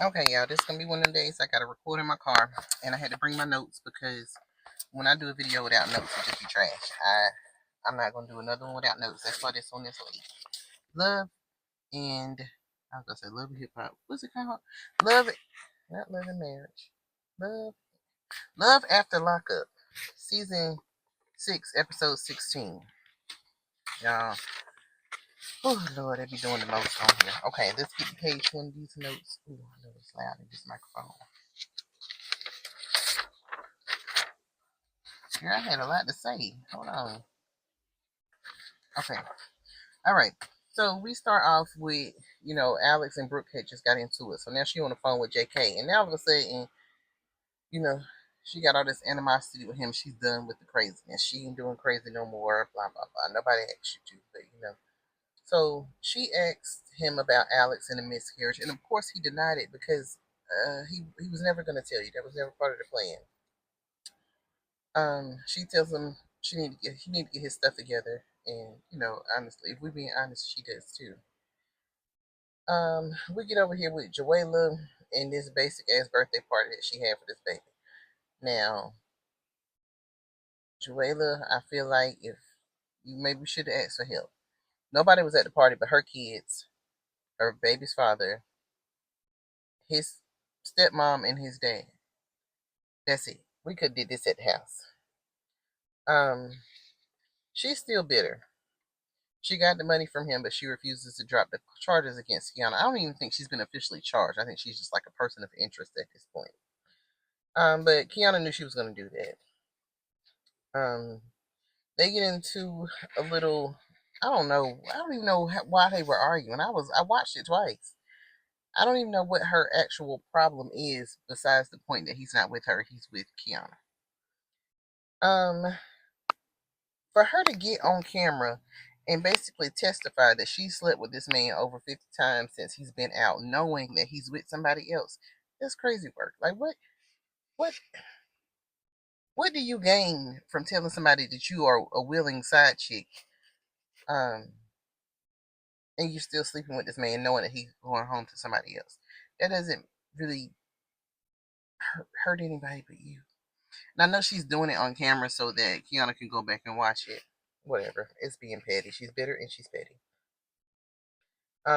Okay, y'all, this is gonna be one of the days I gotta record in my car, and I had to bring my notes because when I do a video without notes, it just be trash. I'm not gonna do another one without notes. That's why this one is late. Love and I was gonna say love and hip hop. What's it called? Love, not love and marriage. Love, love after lockup, season 6, episode 16. Y'all, oh Lord, they be doing the most on here. Okay, let's get to page one of these notes. Ooh, I know it's loud in this microphone. Girl, I had a lot to say. Hold on. Okay. All right. So we start off with, Alex and Brooke had just got into it. So now she on the phone with JK. And now all of a sudden, you know, she got all this animosity with him. She's done with the craziness. She ain't doing crazy no more. Blah, blah, blah. Nobody asked you to, but. So she asked him about Alex and the miscarriage. And of course he denied it because he was never going to tell you. That was never part of the plan. She tells him he need to get his stuff together, and honestly, if we're being honest, she does too. We get over here with Joella and this basic ass birthday party that she had for this baby. Now, Joella, I feel like if you maybe should have asked for help. Nobody was at the party but her kids, her baby's father, his stepmom, and his dad. That's it. We could have did this at the house. She's still bitter. She got the money from him, but she refuses to drop the charges against Kiana. I don't even think she's been officially charged. I think she's just like a person of interest at this point. But Kiana knew she was going to do that. They get into a little. I don't know. I don't even know why they were arguing. I watched it twice. I don't even know what her actual problem is, besides the point that he's not with her. He's with Kiana. For her to get on camera and basically testify that she slept with this man over 50 times since he's been out, knowing that he's with somebody else, that's crazy work. Like what what do you gain from telling somebody that you are a willing side chick, um, and you're still sleeping with this man, knowing that he's going home to somebody else? That doesn't really hurt anybody but you. And I know she's doing it on camera so that Kiana can go back and watch it. Whatever. It's being petty. She's bitter and she's petty.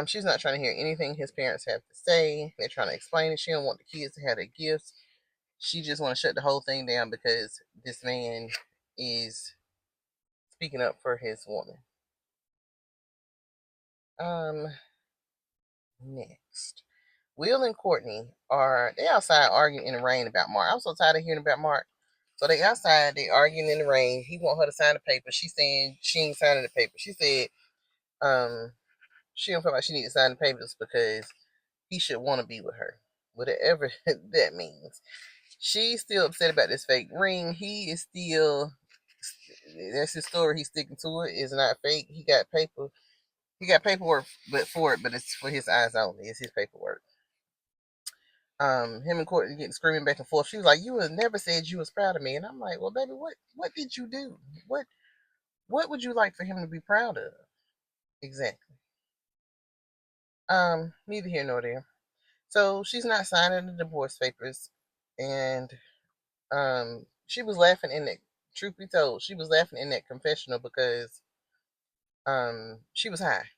She's not trying to hear anything his parents have to say. They're trying to explain it. She don't want the kids to have their gifts. She just want to shut the whole thing down because this man is speaking up for his woman. Next. Will and Courtney they outside arguing in the rain about Mark. I was so tired of hearing about Mark. So they outside, they arguing in the rain. He want her to sign the paper. She's saying she ain't signing the paper. She said, she don't feel like she need to sign the papers because he should want to be with her. Whatever that means. She's still upset about this fake ring. He is still, that's his story. He's sticking to it. It's not fake. He got paper. He got paperwork but it's for his eyes only. It's his paperwork. Him and Courtney getting screaming back and forth. She was like, "You would never said you was proud of me," and I'm like, "Well, baby, what did you do? What would you like for him to be proud of exactly?" Neither here nor there. So she's not signing the divorce papers, and she was laughing in that. Truth be told, she was laughing in that confessional because she was high.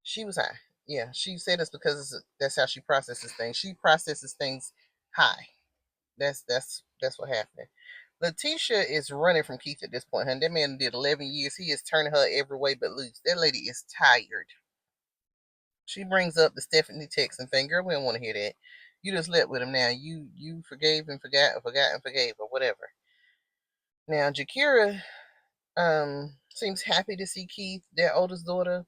She was high. Yeah, she said it's because that's how she processes things. She processes things high. That's what happened. Letitia is running from Keith at this point, honey. That man did 11 years. He is turning her every way but loose. That lady is tired. She brings up the Stephanie texting thing. Girl, we don't want to hear that. You just slept with him now. You forgave and forgot and forgave, or whatever. Now Jakira seems happy to see Keith, their oldest daughter.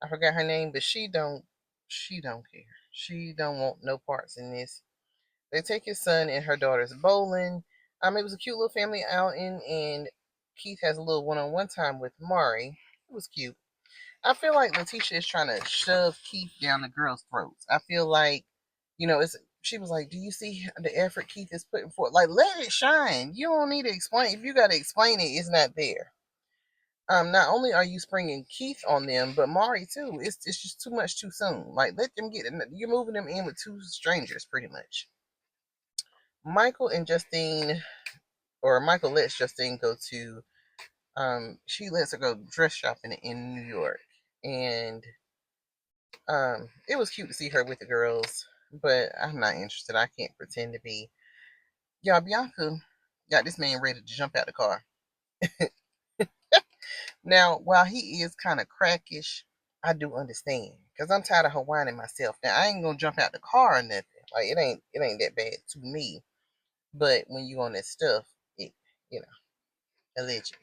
I forgot her name, but she don't care. She don't want no parts in this. They take his son and her daughters bowling. It was a cute little family outing, and Keith has a little one-on-one time with Mari. It was cute. I feel like Letitia is trying to shove Keith down the girls' throats. I feel like, she was like, "Do you see the effort Keith is putting forth? Like, let it shine. You don't need to explain. If you got to explain it, it's not there." Not only are you springing Keith on them, but Mari too. It's just too much too soon. Like let them get in. You're moving them in with two strangers, pretty much. Michael and Justine, or Michael lets Justine go to. She lets her go dress shopping in New York, and it was cute to see her with the girls. But I'm not interested. I can't pretend to be. Y'all, Bianca got this man ready to jump out the car. Now, while he is kind of crackish, I do understand because I'm tired of her whining myself. Now, I ain't gonna jump out the car or nothing. Like it ain't that bad to me. But when you on that stuff, it, you know, allegedly.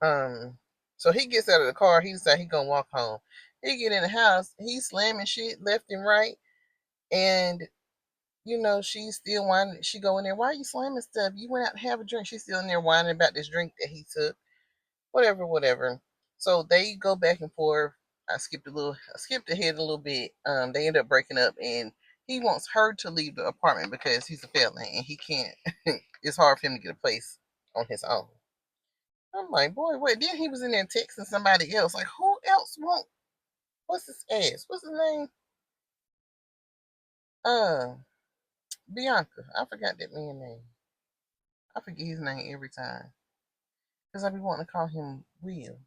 Um, so he gets out of the car. He decide he gonna walk home. He get in the house. He's slamming shit left and right, and she's still whining. She go in there. Why are you slamming stuff? You went out to have a drink. She's still in there whining about this drink that he took. Whatever, whatever. So they go back and forth. I skipped ahead a little bit. They end up breaking up, and he wants her to leave the apartment because he's a felon and he can't. It's hard for him to get a place on his own. I'm like, boy, what? Then he was in there texting somebody else. Like, who else want? What's his ass? What's his name? Uh, Bianca. I forgot that man's name. I forget his name every time because I be wanting to call him Will.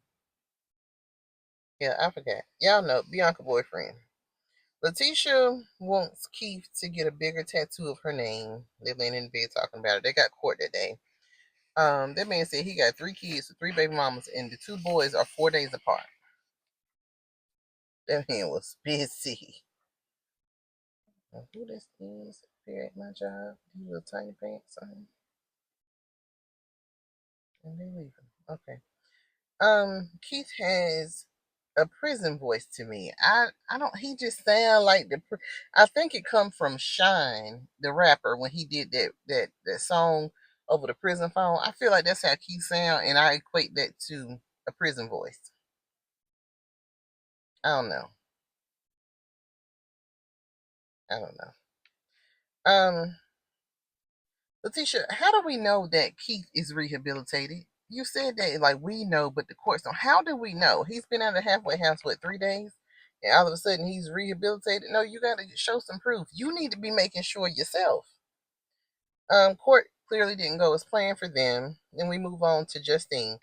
Yeah, I forgot. Y'all know Bianca boyfriend. Letitia wants Keith to get a bigger tattoo of her name. They're laying in bed talking about it. They got court that day. That man said he got 3 kids, 3 baby mamas, and the 2 boys are 4 days apart. That man was busy. Who this is here at my job? These little tiny pants on. And they leaving. Okay. Keith has a prison voice to me. I don't. He just sound like I think it come from Shine, the rapper, when he did that song over the prison phone. I feel like that's how Keith sound, and I equate that to a prison voice. I don't know. I don't know. Um, Letitia, how do we know that Keith is rehabilitated? You said that like we know, but the courts don't. How do we know? He's been out of the halfway house what 3 days, and all of a sudden he's rehabilitated. No, you got to show some proof. You need to be making sure yourself. Court clearly didn't go as planned for them. Then we move on to Justine.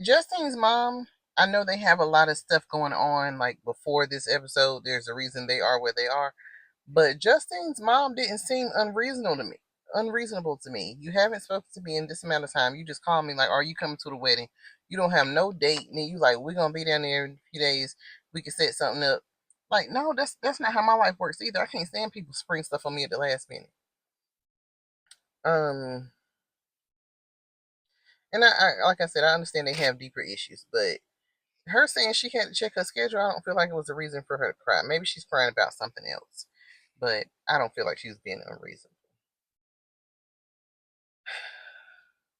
Justine's mom. I know they have a lot of stuff going on. Like before this episode, there's a reason they are where they are. But Justine's mom didn't seem unreasonable to me. Unreasonable to me. You haven't spoken to me in this amount of time. You just called me like, "Are you coming to the wedding?" You don't have no date, and then you like, "We're gonna be down there in a few days. We can set something up." Like, no, that's not how my life works either. I can't stand people spring stuff on me at the last minute. Um, and like I said, I understand they have deeper issues, but her saying she had to check her schedule, I don't feel like it was a reason for her to cry. Maybe she's crying about something else, but I don't feel like she was being unreasonable.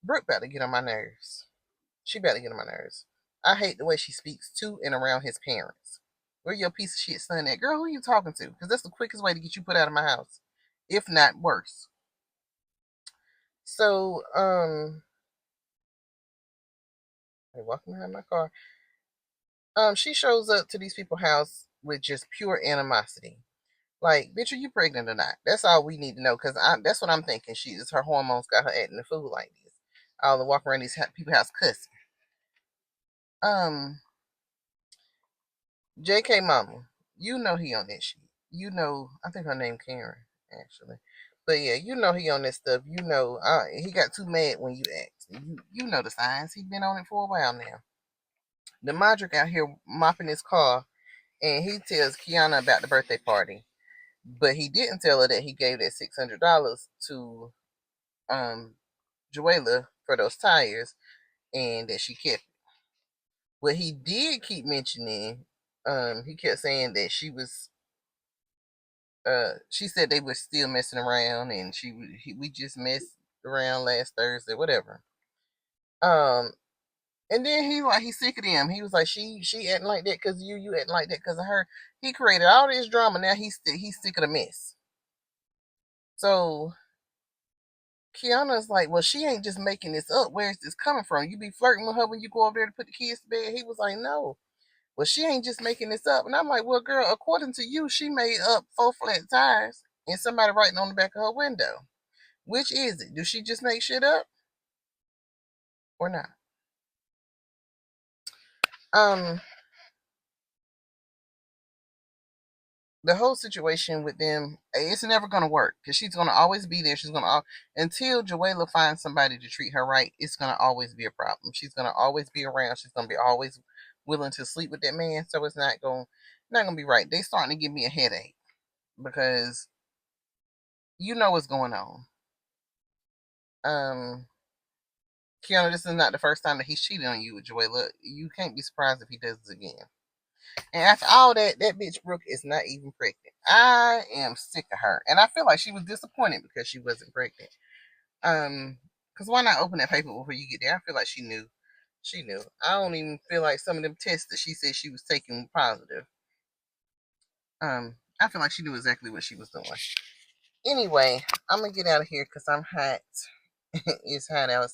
Brooke about to get on my nerves. She about to get on my nerves. I hate the way she speaks to and around his parents. Where your piece of shit son at? Girl, who are you talking to? Because that's the quickest way to get you put out of my house. If not worse. So, I'm walking behind my car. She shows up to these people's house with just pure animosity. Like, bitch, are you pregnant or not? That's all we need to know. Because that's what I'm thinking. Her hormones got her acting a fool like this. All the walk around these people's house cussing. Um, JK Mama, you know he on that shit. You know, I think her name Karen, actually. But yeah, you know he on that stuff. You know, he got too mad when you asked. You know the signs. He been on it for a while now. The Modric out here mopping his car, and he tells Kiana about the birthday party, but he didn't tell her that he gave that $600 to Joella for those tires, and that she kept it. What he did keep mentioning, he kept saying that she said they were still messing around, and we just messed around last Thursday, whatever. Um, and then he's sick of them. He was like, she acting like that because you acting like that because of her. He created all this drama. Now he's sick of the mess. So Kiana's like, well, she ain't just making this up. Where is this coming from? You be flirting with her when you go over there to put the kids to bed. He was like, no. Well, she ain't just making this up. And I'm like, well, girl, according to you, she made up 4 flat tires and somebody writing on the back of her window. Which is it? Do she just make shit up or not? Um, the whole situation with them, it's never gonna work because she's gonna always be there. She's gonna until Joella finds somebody to treat her right. It's gonna always be a problem. She's gonna always be around. She's gonna be always willing to sleep with that man. So it's not gonna be right. They starting to give me a headache because you know what's going on. Um, Kiana, this is not the first time that he's cheated on you with Joella. You can't be surprised if he does this again. And after all that, that bitch Brooke is not even pregnant. I am sick of her. And I feel like she was disappointed because she wasn't pregnant. Because why not open that paper before you get there? I feel like she knew. She knew. I don't even feel like some of them tests that she said she was taking were positive. I feel like she knew exactly what she was doing. Anyway, I'm gonna get out of here because I'm hot. It's hot outside.